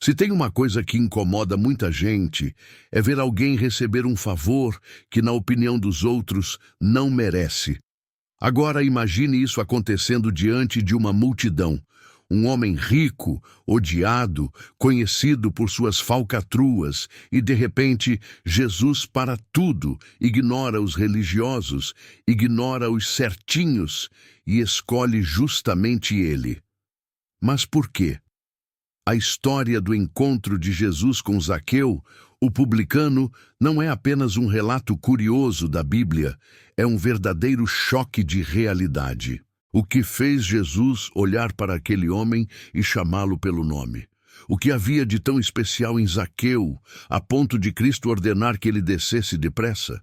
Se tem uma coisa que incomoda muita gente, é ver alguém receber um favor que, na opinião dos outros, não merece. Agora imagine isso acontecendo diante de uma multidão. Um homem rico, odiado, conhecido por suas falcatruas, e de repente Jesus para tudo, ignora os religiosos, ignora os certinhos e escolhe justamente ele. Mas por quê? A história do encontro de Jesus com Zaqueu, o publicano, não é apenas um relato curioso da Bíblia, é um verdadeiro choque de realidade. O que fez Jesus olhar para aquele homem e chamá-lo pelo nome? O que havia de tão especial em Zaqueu, a ponto de Cristo ordenar que ele descesse depressa?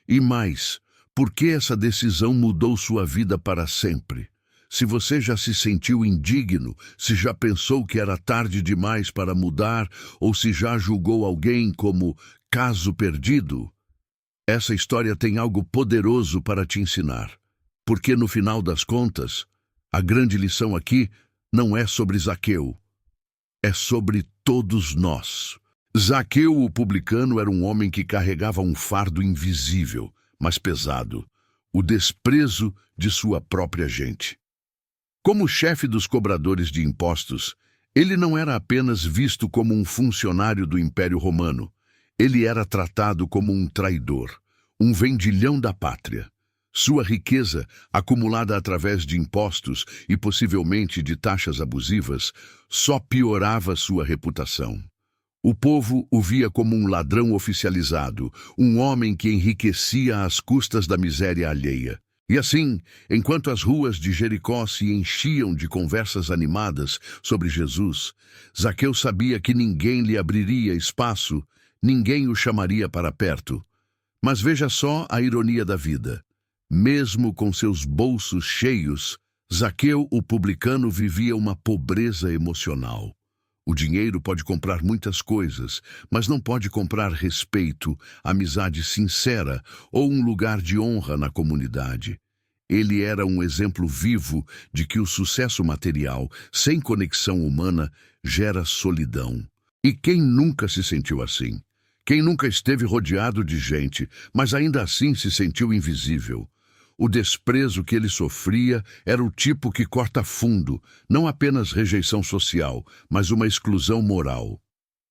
E mais, por que essa decisão mudou sua vida para sempre? Se você já se sentiu indigno, se já pensou que era tarde demais para mudar, ou se já julgou alguém como caso perdido, essa história tem algo poderoso para te ensinar. Porque no final das contas, a grande lição aqui não é sobre Zaqueu, é sobre todos nós. Zaqueu, o publicano, era um homem que carregava um fardo invisível, mas pesado, o desprezo de sua própria gente. Como chefe dos cobradores de impostos, ele não era apenas visto como um funcionário do Império Romano, ele era tratado como um traidor, um vendilhão da pátria. Sua riqueza, acumulada através de impostos e possivelmente de taxas abusivas, só piorava sua reputação. O povo o via como um ladrão oficializado, um homem que enriquecia às custas da miséria alheia. E assim, enquanto as ruas de Jericó se enchiam de conversas animadas sobre Jesus, Zaqueu sabia que ninguém lhe abriria espaço, ninguém o chamaria para perto. Mas veja só a ironia da vida. Mesmo com seus bolsos cheios, Zaqueu, o publicano, vivia uma pobreza emocional. O dinheiro pode comprar muitas coisas, mas não pode comprar respeito, amizade sincera ou um lugar de honra na comunidade. Ele era um exemplo vivo de que o sucesso material, sem conexão humana, gera solidão. E quem nunca se sentiu assim? Quem nunca esteve rodeado de gente, mas ainda assim se sentiu invisível? O desprezo que ele sofria era o tipo que corta fundo, não apenas rejeição social, mas uma exclusão moral.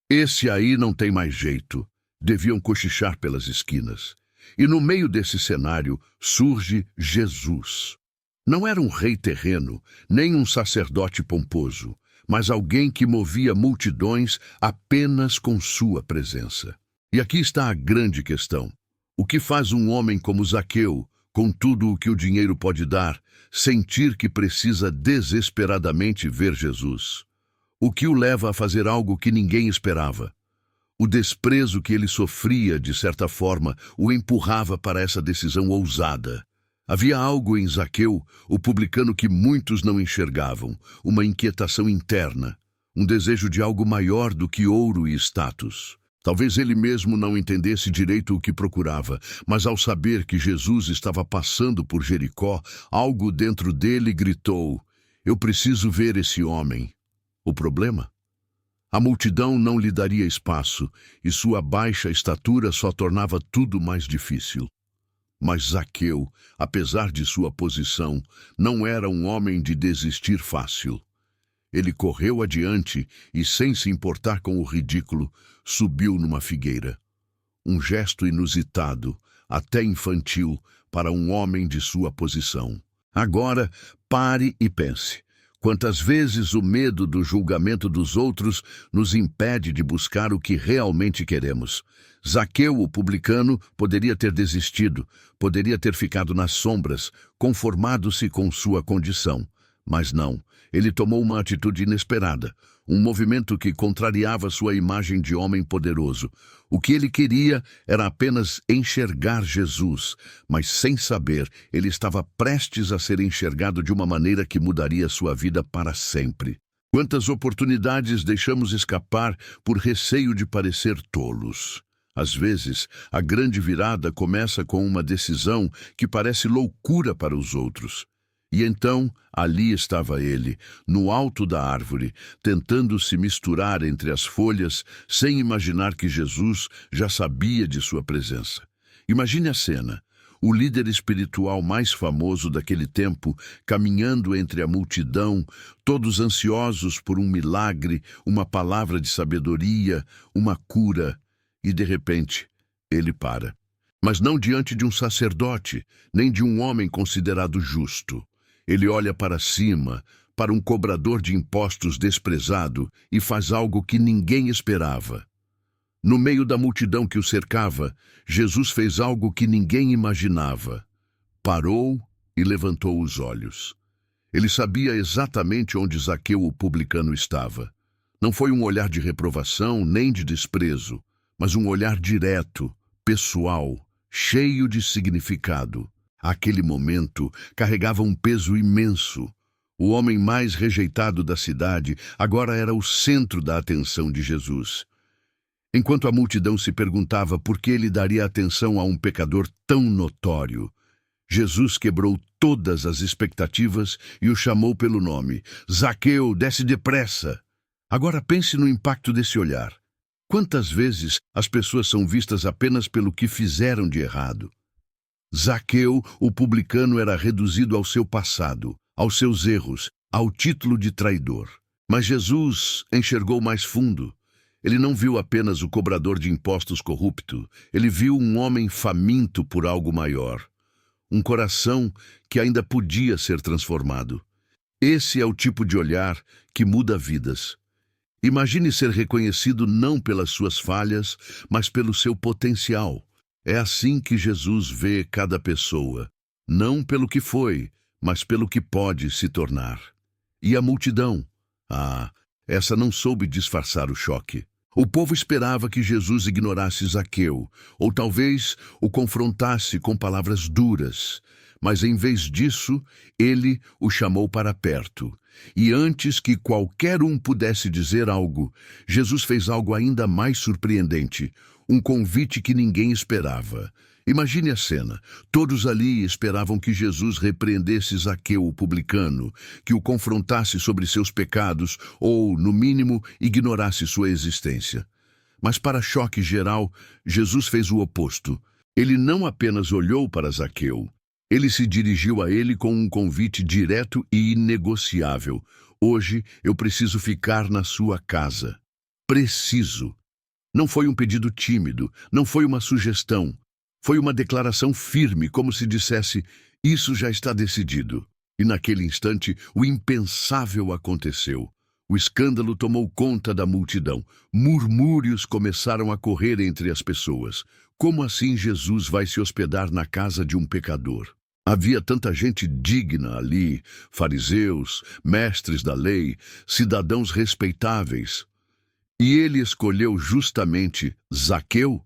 Esse aí não tem mais jeito. Deviam cochichar pelas esquinas. E no meio desse cenário surge Jesus. Não era um rei terreno, nem um sacerdote pomposo, mas alguém que movia multidões apenas com sua presença. E aqui está a grande questão. O que faz um homem como Zaqueu, com tudo o que o dinheiro pode dar, sentir que precisa desesperadamente ver Jesus? O que o leva a fazer algo que ninguém esperava? O desprezo que ele sofria, de certa forma, o empurrava para essa decisão ousada. Havia algo em Zaqueu, o publicano, que muitos não enxergavam, uma inquietação interna, um desejo de algo maior do que ouro e status. Talvez ele mesmo não entendesse direito o que procurava, mas ao saber que Jesus estava passando por Jericó, algo dentro dele gritou: "Eu preciso ver esse homem." O problema? A multidão não lhe daria espaço, e sua baixa estatura só tornava tudo mais difícil. Mas Zaqueu, apesar de sua posição, não era um homem de desistir fácil. Ele correu adiante e, sem se importar com o ridículo, subiu numa figueira. Um gesto inusitado, até infantil, para um homem de sua posição. Agora, pare e pense. Quantas vezes o medo do julgamento dos outros nos impede de buscar o que realmente queremos? Zaqueu, o publicano, poderia ter desistido, poderia ter ficado nas sombras, conformado-se com sua condição. Mas não, ele tomou uma atitude inesperada, um movimento que contrariava sua imagem de homem poderoso. O que ele queria era apenas enxergar Jesus, mas sem saber, ele estava prestes a ser enxergado de uma maneira que mudaria sua vida para sempre. Quantas oportunidades deixamos escapar por receio de parecer tolos? Às vezes, a grande virada começa com uma decisão que parece loucura para os outros. E então, ali estava ele, no alto da árvore, tentando se misturar entre as folhas, sem imaginar que Jesus já sabia de sua presença. Imagine a cena. O líder espiritual mais famoso daquele tempo, caminhando entre a multidão, todos ansiosos por um milagre, uma palavra de sabedoria, uma cura, e de repente, ele para. Mas não diante de um sacerdote, nem de um homem considerado justo. Ele olha para cima, para um cobrador de impostos desprezado, e faz algo que ninguém esperava. No meio da multidão que o cercava, Jesus fez algo que ninguém imaginava. Parou e levantou os olhos. Ele sabia exatamente onde Zaqueu, o publicano, estava. Não foi um olhar de reprovação nem de desprezo, mas um olhar direto, pessoal, cheio de significado. Aquele momento carregava um peso imenso. O homem mais rejeitado da cidade agora era o centro da atenção de Jesus. Enquanto a multidão se perguntava por que ele daria atenção a um pecador tão notório, Jesus quebrou todas as expectativas e o chamou pelo nome. Zaqueu, desce depressa! Agora pense no impacto desse olhar. Quantas vezes as pessoas são vistas apenas pelo que fizeram de errado? Zaqueu, o publicano, era reduzido ao seu passado, aos seus erros, ao título de traidor. Mas Jesus enxergou mais fundo. Ele não viu apenas o cobrador de impostos corrupto, ele viu um homem faminto por algo maior. Um coração que ainda podia ser transformado. Esse é o tipo de olhar que muda vidas. Imagine ser reconhecido não pelas suas falhas, mas pelo seu potencial. É assim que Jesus vê cada pessoa, não pelo que foi, mas pelo que pode se tornar. E a multidão? Essa não soube disfarçar o choque. O povo esperava que Jesus ignorasse Zaqueu, ou talvez o confrontasse com palavras duras. Mas em vez disso, ele o chamou para perto. E antes que qualquer um pudesse dizer algo, Jesus fez algo ainda mais surpreendente, um convite que ninguém esperava. Imagine a cena. Todos ali esperavam que Jesus repreendesse Zaqueu, o publicano, que o confrontasse sobre seus pecados ou, no mínimo, ignorasse sua existência. Mas, para choque geral, Jesus fez o oposto. Ele não apenas olhou para Zaqueu, ele se dirigiu a ele com um convite direto e inegociável. Hoje eu preciso ficar na sua casa. Preciso. Não foi um pedido tímido, não foi uma sugestão. Foi uma declaração firme, como se dissesse, isso já está decidido. E naquele instante, o impensável aconteceu. O escândalo tomou conta da multidão. Murmúrios começaram a correr entre as pessoas. Como assim Jesus vai se hospedar na casa de um pecador? Havia tanta gente digna ali, fariseus, mestres da lei, cidadãos respeitáveis. E ele escolheu justamente Zaqueu?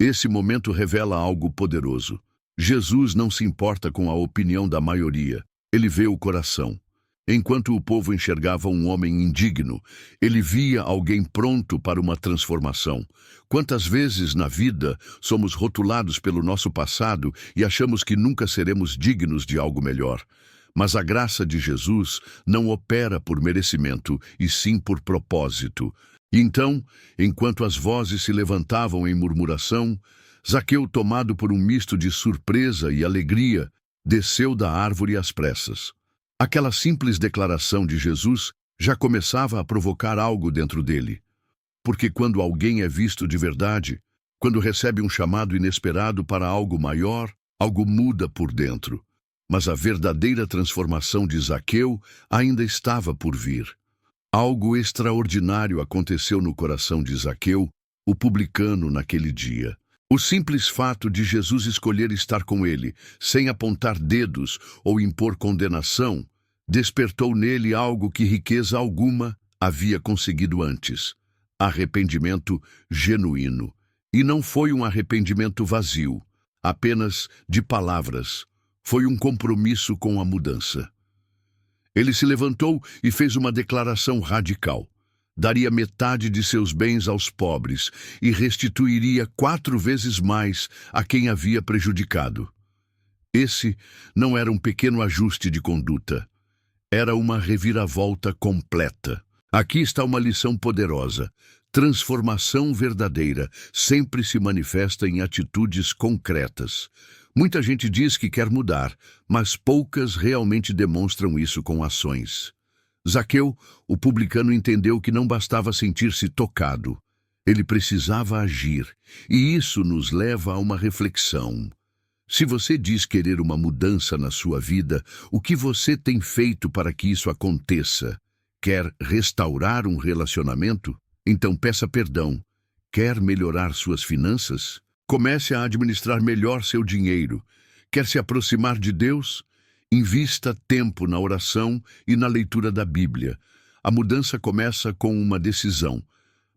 Esse momento revela algo poderoso. Jesus não se importa com a opinião da maioria. Ele vê o coração. Enquanto o povo enxergava um homem indigno, ele via alguém pronto para uma transformação. Quantas vezes na vida somos rotulados pelo nosso passado e achamos que nunca seremos dignos de algo melhor? Mas a graça de Jesus não opera por merecimento, e sim por propósito. Então, enquanto as vozes se levantavam em murmuração, Zaqueu, tomado por um misto de surpresa e alegria, desceu da árvore às pressas. Aquela simples declaração de Jesus já começava a provocar algo dentro dele. Porque quando alguém é visto de verdade, quando recebe um chamado inesperado para algo maior, algo muda por dentro. Mas a verdadeira transformação de Zaqueu ainda estava por vir. Algo extraordinário aconteceu no coração de Zaqueu, o publicano, naquele dia. O simples fato de Jesus escolher estar com ele, sem apontar dedos ou impor condenação, despertou nele algo que riqueza alguma havia conseguido antes: arrependimento genuíno. E não foi um arrependimento vazio, apenas de palavras. Foi um compromisso com a mudança. Ele se levantou e fez uma declaração radical. Daria metade de seus bens aos pobres e restituiria 4 vezes mais a quem havia prejudicado. Esse não era um pequeno ajuste de conduta. Era uma reviravolta completa. Aqui está uma lição poderosa. Transformação verdadeira sempre se manifesta em atitudes concretas. Muita gente diz que quer mudar, mas poucas realmente demonstram isso com ações. Zaqueu, o publicano, entendeu que não bastava sentir-se tocado. Ele precisava agir, e isso nos leva a uma reflexão. Se você diz querer uma mudança na sua vida, o que você tem feito para que isso aconteça? Quer restaurar um relacionamento? Então peça perdão. Quer melhorar suas finanças? Comece a administrar melhor seu dinheiro. Quer se aproximar de Deus? Invista tempo na oração e na leitura da Bíblia. A mudança começa com uma decisão,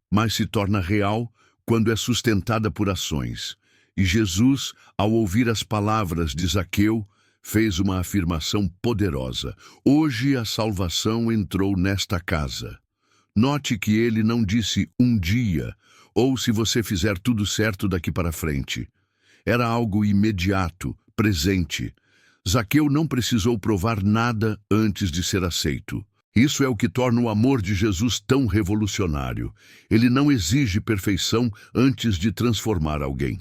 mas se torna real quando é sustentada por ações. E Jesus, ao ouvir as palavras de Zaqueu, fez uma afirmação poderosa. Hoje a salvação entrou nesta casa. Note que ele não disse um dia, ou se você fizer tudo certo daqui para frente. Era algo imediato, presente. Zaqueu não precisou provar nada antes de ser aceito. Isso é o que torna o amor de Jesus tão revolucionário. Ele não exige perfeição antes de transformar alguém.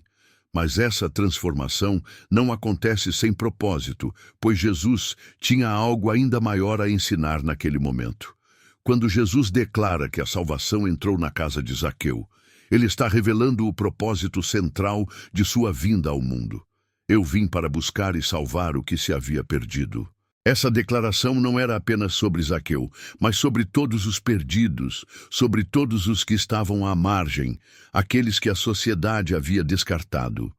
Mas essa transformação não acontece sem propósito, pois Jesus tinha algo ainda maior a ensinar naquele momento. Quando Jesus declara que a salvação entrou na casa de Zaqueu, ele está revelando o propósito central de sua vinda ao mundo. Eu vim para buscar e salvar o que se havia perdido. Essa declaração não era apenas sobre Zaqueu, mas sobre todos os perdidos, sobre todos os que estavam à margem, aqueles que a sociedade havia descartado.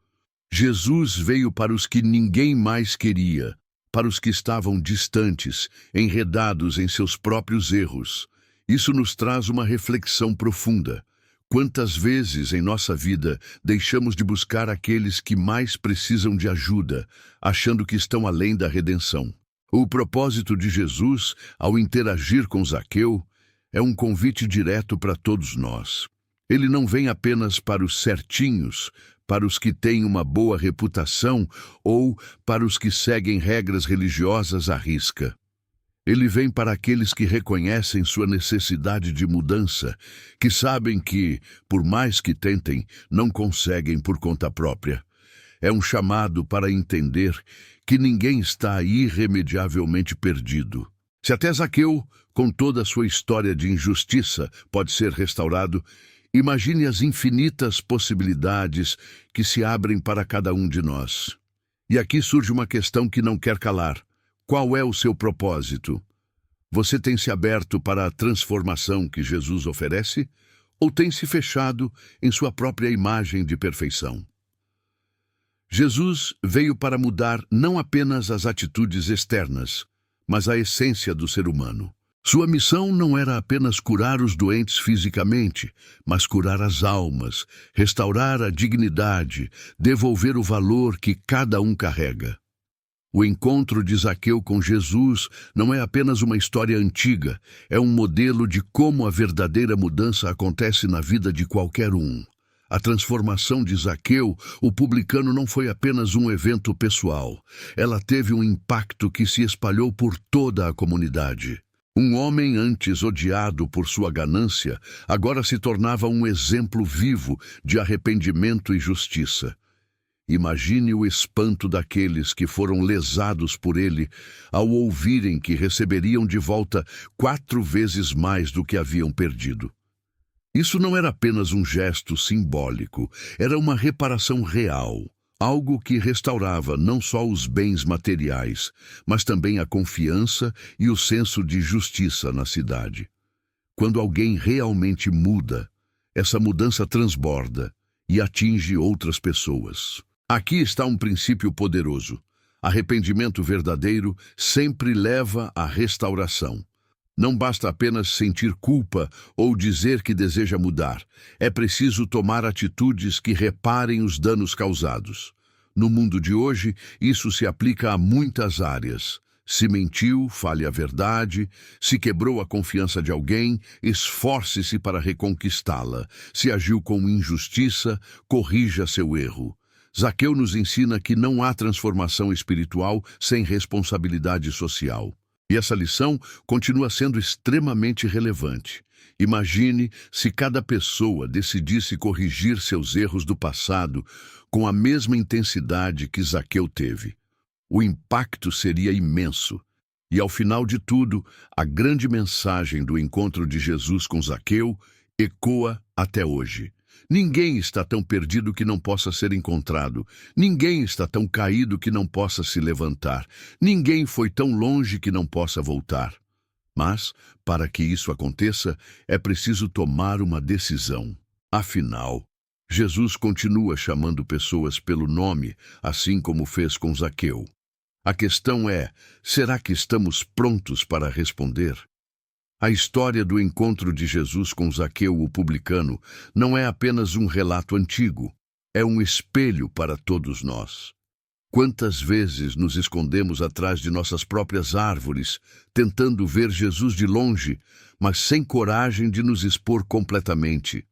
Jesus veio para os que ninguém mais queria, para os que estavam distantes, enredados em seus próprios erros. Isso nos traz uma reflexão profunda. Quantas vezes em nossa vida deixamos de buscar aqueles que mais precisam de ajuda, achando que estão além da redenção? O propósito de Jesus, ao interagir com Zaqueu, é um convite direto para todos nós. Ele não vem apenas para os certinhos, para os que têm uma boa reputação ou para os que seguem regras religiosas à risca. Ele vem para aqueles que reconhecem sua necessidade de mudança, que sabem que, por mais que tentem, não conseguem por conta própria. É um chamado para entender que ninguém está irremediavelmente perdido. Se até Zaqueu, com toda a sua história de injustiça, pode ser restaurado, imagine as infinitas possibilidades que se abrem para cada um de nós. E aqui surge uma questão que não quer calar. Qual é o seu propósito? Você tem se aberto para a transformação que Jesus oferece? Ou tem se fechado em sua própria imagem de perfeição? Jesus veio para mudar não apenas as atitudes externas, mas a essência do ser humano. Sua missão não era apenas curar os doentes fisicamente, mas curar as almas, restaurar a dignidade, devolver o valor que cada um carrega. O encontro de Zaqueu com Jesus não é apenas uma história antiga, é um modelo de como a verdadeira mudança acontece na vida de qualquer um. A transformação de Zaqueu, o publicano, não foi apenas um evento pessoal. Ela teve um impacto que se espalhou por toda a comunidade. Um homem antes odiado por sua ganância, agora se tornava um exemplo vivo de arrependimento e justiça. Imagine o espanto daqueles que foram lesados por ele ao ouvirem que receberiam de volta 4 vezes mais do que haviam perdido. Isso não era apenas um gesto simbólico, era uma reparação real, algo que restaurava não só os bens materiais, mas também a confiança e o senso de justiça na cidade. Quando alguém realmente muda, essa mudança transborda e atinge outras pessoas. Aqui está um princípio poderoso. Arrependimento verdadeiro sempre leva à restauração. Não basta apenas sentir culpa ou dizer que deseja mudar. É preciso tomar atitudes que reparem os danos causados. No mundo de hoje, isso se aplica a muitas áreas. Se mentiu, fale a verdade. Se quebrou a confiança de alguém, esforce-se para reconquistá-la. Se agiu com injustiça, corrija seu erro. Zaqueu nos ensina que não há transformação espiritual sem responsabilidade social. E essa lição continua sendo extremamente relevante. Imagine se cada pessoa decidisse corrigir seus erros do passado com a mesma intensidade que Zaqueu teve. O impacto seria imenso. E ao final de tudo, a grande mensagem do encontro de Jesus com Zaqueu ecoa até hoje. Ninguém está tão perdido que não possa ser encontrado. Ninguém está tão caído que não possa se levantar. Ninguém foi tão longe que não possa voltar. Mas, para que isso aconteça, é preciso tomar uma decisão. Afinal, Jesus continua chamando pessoas pelo nome, assim como fez com Zaqueu. A questão é, será que estamos prontos para responder? A história do encontro de Jesus com Zaqueu, o publicano, não é apenas um relato antigo, é um espelho para todos nós. Quantas vezes nos escondemos atrás de nossas próprias árvores, tentando ver Jesus de longe, mas sem coragem de nos expor completamente?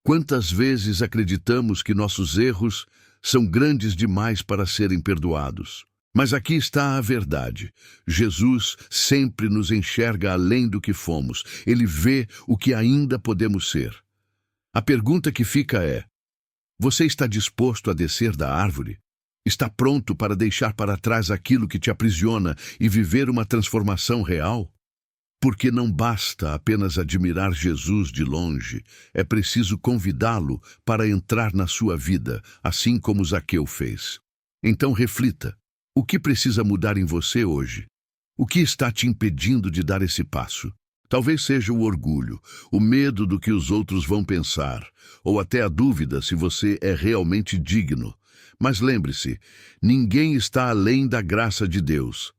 Quantas vezes acreditamos que nossos erros são grandes demais para serem perdoados? Mas aqui está a verdade. Jesus sempre nos enxerga além do que fomos. Ele vê o que ainda podemos ser. A pergunta que fica é: você está disposto a descer da árvore? Está pronto para deixar para trás aquilo que te aprisiona e viver uma transformação real? Porque não basta apenas admirar Jesus de longe, é preciso convidá-lo para entrar na sua vida, assim como Zaqueu fez. Então reflita. O que precisa mudar em você hoje? O que está te impedindo de dar esse passo? Talvez seja o orgulho, o medo do que os outros vão pensar, ou até a dúvida se você é realmente digno. Mas lembre-se, ninguém está além da graça de Deus.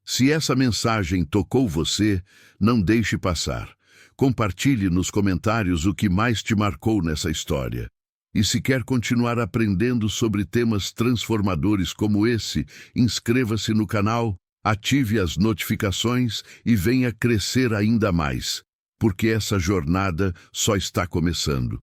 Se essa mensagem tocou você, não deixe passar. Compartilhe nos comentários o que mais te marcou nessa história. E se quer continuar aprendendo sobre temas transformadores como esse, inscreva-se no canal, ative as notificações e venha crescer ainda mais, porque essa jornada só está começando.